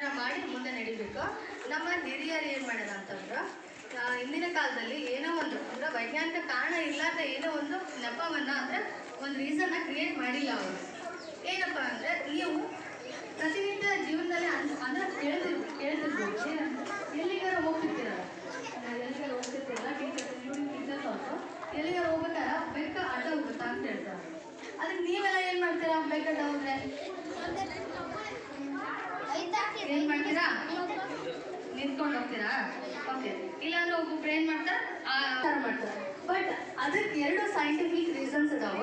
ಮಾಡಿ ಮುಂದೆ ನಡಿಬೇಕು. ನಮ್ಮ ಹಿರಿಯರು ಏನು ಮಾಡ್ಯಾರ ಅಂತಂದ್ರೆ ಇಂದಿನ ಕಾಲದಲ್ಲಿ ಏನೋ ಒಂದು ಅಂದ್ರೆ ವೈಜ್ಞಾನಿಕ ಕಾರಣ ಇಲ್ಲದ ಏನೋ ಒಂದು ನೆಪವನ್ನು ಅಂದರೆ ಒಂದು ರೀಸನ್ನ ಕ್ರಿಯೇಟ್ ಮಾಡಿಲ್ಲ ಅವರು. ಏನಪ್ಪ ಅಂದರೆ ನೀವು ಪ್ರತಿನಿತ್ಯ ಜೀವನದಲ್ಲಿ ಅಂದ್ರೆ ಕೇಳ್ತಿರ್ಬೋದು ಎಲ್ಲಿಗಾರ ಹೋಗ್ತಿರ್ತೀರಲ್ಲ, ಎಲ್ಲಿಗಾರ ಹೋಗ್ತಿರ್ತೀರಲ್ಲ ಟೀಚರ್ಸ್ ಅವರು ಎಲ್ಲಿಗಾರ ಹೋಗ್ಬೇಕಾರೆ ಬೆಕ್ಕ ಅಡ್ಡ ಹೋಗುತ್ತಾ ಅಂತ ಹೇಳ್ತಾರೆ. ಅದಕ್ಕೆ ನೀವೆಲ್ಲ ಏನು ಮಾಡ್ತೀರಾ? ಬೆಕ್ಕ ಅಡ್ಡ ಹೋದ್ರೆ ಏನು ಮಾಡ್ತೀರಾ? ನಿಂತ್ಕೊಂಡು ಹೋಗ್ತೀರಾ? ಓಕೆ. ಇಲ್ಲಾಂದ್ರೆ ಒಬ್ಬೊಬ್ರು ಏನು ಮಾಡ್ತಾರೆ ಮಾಡ್ತಾರೆ. ಬಟ್ ಅದಕ್ಕೆ ಎರಡು ಸೈಂಟಿಫಿಕ್ ರೀಸನ್ಸ್ ಇದಾವ.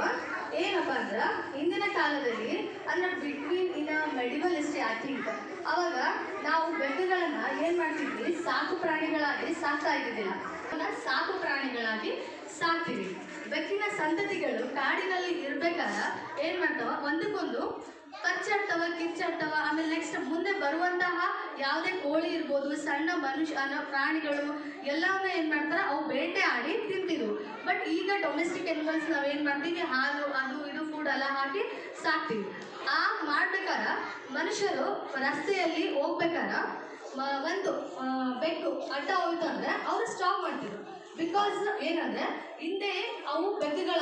ಏನಪ್ಪ ಅಂದ್ರೆ ಇಂದಿನ ಕಾಲದಲ್ಲಿ ಅಂದ್ರೆ between medieval history I think ಅವಾಗ ನಾವು ಬೆಕ್ಕುಗಳನ್ನ ಏನು ಮಾಡ್ತಿದ್ವಿ, ಸಾಕು ಪ್ರಾಣಿಗಳಾಗಿ ಸಾಕ್ತಾ ಇದ್ದಿದ್ದಿಲ್ಲ, ಸಾಕು ಪ್ರಾಣಿಗಳಾಗಿ ಸಾಕ್ತೀವಿ. ಬೆಕ್ಕಿನ ಸಂತತಿಗಳು ಕಾಡಿನಲ್ಲಿ ಇರ್ಬೇಕಾದ್ರೆ ಏನು ಮಾಡ್ತಾವ, ಒಂದಕ್ಕೊಂದು ಕಚ್ಚಾಡ್ತವ, ಕಿಚ್ಚಾಡ್ತವ. ಆಮೇಲೆ ನೆಕ್ಸ್ಟ್ ಮುಂದೆ ಬರುವಂತಹ ಯಾವುದೇ ಕೋಳಿ ಇರ್ಬೋದು, ಸಣ್ಣ ಮನುಷ್ಯ ಪ್ರಾಣಿಗಳು ಎಲ್ಲವನ್ನ ಏನು ಮಾಡ್ತಾರೆ, ಅವು ಬೇಟೆ ಆಡಿ ತಿಂತಿದ್ವು. ಬಟ್ ಈಗ ಡೊಮೆಸ್ಟಿಕ್ ಅನಿಮಲ್ಸ್ ನಾವೇನು ಮಾಡ್ತೀವಿ, ಹಾಲು ಅದು ಇದು ಫುಡ್ ಎಲ್ಲ ಹಾಕಿ ಸಾಕ್ತೀವಿ. ಮಾಡ್ಬೇಕಾರ ಮನುಷ್ಯರು ರಸ್ತೆಯಲ್ಲಿ ಹೋಗ್ಬೇಕಾರ ಒಂದು ಬೆಕ್ಕು ಅಡ್ಡ ಹೋಯ್ತು ಅಂದರೆ ಅವರು ಸ್ಟಾಪ್ ಮಾಡ್ತಿದ್ರು. ಬಿಕಾಸ್ ಏನಂದರೆ ಹಿಂದೆ ಅವು ಬೆಕ್ಕುಗಳ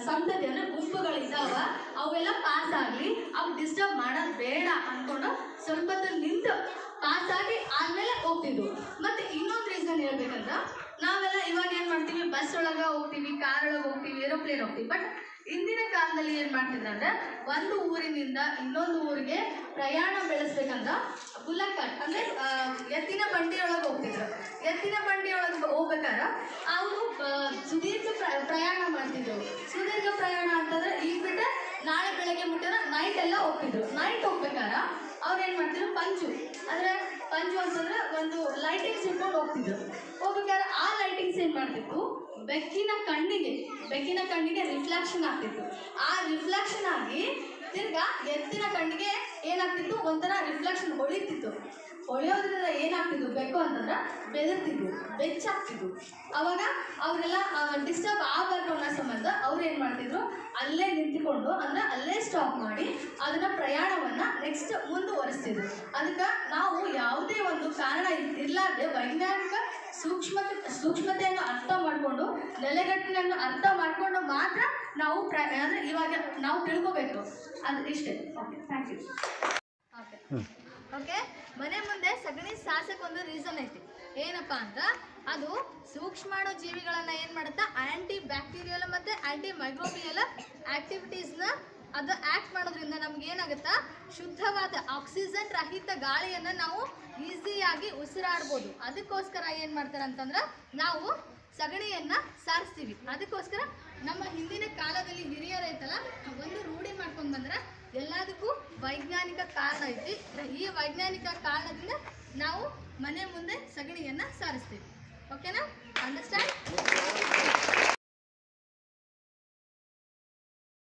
ಸಂತತಿ ಅಂದರೆ ಗುಂಪುಗಳಿದ್ದಾವ, ಅವೆಲ್ಲ ಪಾಸ್ ಆಗಲಿ, ಅವು ಡಿಸ್ಟರ್ಬ್ ಮಾಡೋದು ಬೇಡ ಅಂದ್ಕೊಂಡು ಸ್ವಲ್ಪ ಹೊತ್ತು ನಿಂತು ಪಾಸ್ ಆಗಿ ಆದಮೇಲೆ ಹೋಗ್ತಿದ್ವು. ಮತ್ತು ಇನ್ನೊಂದು ರೀಸನ್ ಹೇಳ್ಬೇಕಂದ್ರೆ ನಾವೆಲ್ಲ ಇವಾಗ ಏನು ಮಾಡ್ತೀವಿ, ಬಸ್ ಒಳಗೆ ಹೋಗ್ತೀವಿ, ಕಾರ್ ಒಳಗೆ ಹೋಗ್ತೀವಿ, ಏರೋಪ್ಲೇನ್ ಹೋಗ್ತೀವಿ. ಬಟ್ ಇಂದಿನ ಕಾಲದಲ್ಲಿ ಏನು ಮಾಡ್ತಿದ್ರು ಅಂದರೆ ಒಂದು ಊರಿನಿಂದ ಇನ್ನೊಂದು ಊರಿಗೆ ಪ್ರಯಾಣ ಬೆಳೆಸ್ಬೇಕಂದ್ರೆ ಬುಲ್ಲಕ್ ಕಾರ್ಟ್ ಅಂದರೆ ಎತ್ತಿನ ಬಂಡಿಯೊಳಗೆ ಹೋಗ್ತಿದ್ರು. ಎತ್ತಿನ ಬಂಡಿಯೊಳಗೆ ಹೋಗ್ಬೇಕಾದ್ರೆ ಅವರು ಸುದೀರ್ಘ ಪ್ರಯಾಣ ಮಾಡ್ತಿದ್ರು. ಸುದೀರ್ಘ ಪ್ರಯಾಣ ಅಂತಂದ್ರೆ ಈಗ ಬಿಟ್ಟರೆ ನಾಳೆ ಬೆಳಗ್ಗೆ ಮುಟ್ಟಿದ್ರೆ ನೈಟ್ ಎಲ್ಲ ಹೋಗ್ತಿದ್ರು. ನೈಟ್ ಹೋಗ್ಬೇಕಾದ್ರೆ ಅವ್ರು ಏನು ಮಾಡ್ತಿದ್ರು, ಪಂಚು ಅಂತಂದ್ರೆ ಒಂದು ಲೈಟಿಂಗ್ಸ್ ಇಟ್ಕೊಂಡು ಹೋಗ್ತಿದ್ರು. ಹೋಗ್ಬೇಕಾದ್ರೆ ಆ ಲೈಟಿಂಗ್ಸ್ ಏನು ಮಾಡ್ತಿತ್ತು, ಬೆಕ್ಕಿನ ಕಣ್ಣಿಗೆ ರಿಫ್ಲೆಕ್ಷನ್ ಆಗ್ತಿತ್ತು. ಆ ರಿಫ್ಲೆಕ್ಷನ್ ಆಗಿ ತಿರ್ಗಾ ಎತ್ತಿನ ಕಣ್ಣಿಗೆ ಏನಾಗ್ತಿತ್ತು, ಒಂಥರ ರಿಫ್ಲೆಕ್ಷನ್ ಹೊಳಿತಿತ್ತು. ಹೊಳೆಯೋದ್ರಿಂದ ಏನಾಗ್ತಿದ್ವು ಬೆಕ್ಕು ಅಂತಂದ್ರೆ ಬೆದರ್ತಿದ್ವು, ಬೆಚ್ಚಾಗ್ತಿದ್ವು. ಅವಾಗ ಅವರೆಲ್ಲ ಡಿಸ್ಟರ್ಬ್ ಆಗಬಾರ್ದು ಅನ್ನೋ ಸಂಬಂಧ ಅವ್ರು ಏನು ಮಾಡ್ತಿದ್ರು, ಅಲ್ಲೇ ನಿಂತುಕೊಂಡು ಅಂದರೆ ಅಲ್ಲೇ ಸ್ಟಾಪ್ ಮಾಡಿ ಅದನ್ನ ಪ್ರಯಾಣವನ್ನು ನೆಕ್ಸ್ಟ್ ಮುಂದುವರಿಸ್ತಿದ್ರು. ಅದಕ್ಕೆ ನಾವು ಯಾವುದೇ ಒಂದು ಕಾರಣ ಇರಲಾರ್ದೆ ವೈಜ್ಞಾನಿಕ ಸೂಕ್ಷ್ಮತೆಯನ್ನು ಅರ್ಥ ಮಾಡಿಕೊಂಡು ನೆಲೆಗಟ್ಟಿನನ್ನು ಅರ್ಥ ಮಾಡಿಕೊಂಡು ಮಾತ್ರ ನಾವು ಅಂದರೆ ಇವಾಗ ನಾವು ತಿಳ್ಕೋಬೇಕು. ಅದು ಇಷ್ಟೇ. Okay, thank you. ಓಕೆ, ಮನೆ ಮುಂದೆ ಸಗಣಿ ಸಾಸಕ್ಕೊಂದು ರೀಸನ್ ಐತಿ. ಏನಪ್ಪ ಅಂದ್ರೆ ಅದು ಸೂಕ್ಷ್ಮಾಣು ಜೀವಿಗಳನ್ನು ಏನು ಮಾಡುತ್ತಾ, ಆ್ಯಂಟಿ ಬ್ಯಾಕ್ಟೀರಿಯಲ್ ಮತ್ತು ಆ್ಯಂಟಿ ಮೈಕ್ರೋಬಿಯಲ್ ಆ್ಯಕ್ಟಿವಿಟೀಸ್ನ ಅದು ಆ್ಯಕ್ಟ್ ಮಾಡೋದ್ರಿಂದ ನಮಗೇನಾಗುತ್ತಾ, ಶುದ್ಧವಾದ ಆಕ್ಸಿಜನ್ ರಹಿತ ಗಾಳಿಯನ್ನು ನಾವು ಈಸಿಯಾಗಿ ಉಸಿರಾಡ್ಬೋದು. ಅದಕ್ಕೋಸ್ಕರ ಏನು ಮಾಡ್ತಾರೆ ಅಂತಂದ್ರೆ ನಾವು ಸಗಣಿಯನ್ನು ಸಾರಿಸ್ತೀವಿ. ಅದಕ್ಕೋಸ್ಕರ ನಮ್ಮ ಹಿಂದಿನ ಕಾಲದಲ್ಲಿ ಹಿರಿಯರು ಐತಲ್ಲ, ಒಂದು ರೂಢಿ ಮಾಡ್ಕೊಂಡು ಬಂದ್ರೆ ಎಲ್ಲದಕ್ಕೂ ವೈಜ್ಞಾನಿಕ ಕಾರಣ ಐತಿ. ಈ ವೈಜ್ಞಾನಿಕ ಕಾರಣದಿಂದ ನಾವು ಮನೆ ಮುಂದೆ ಸಗಣಿಯನ್ನು ಸಾರಿಸ್ತೀವಿ. ಓಕೆನಾ? ಅಂಡರ್ಸ್ಟ್ಯಾಂಡ್?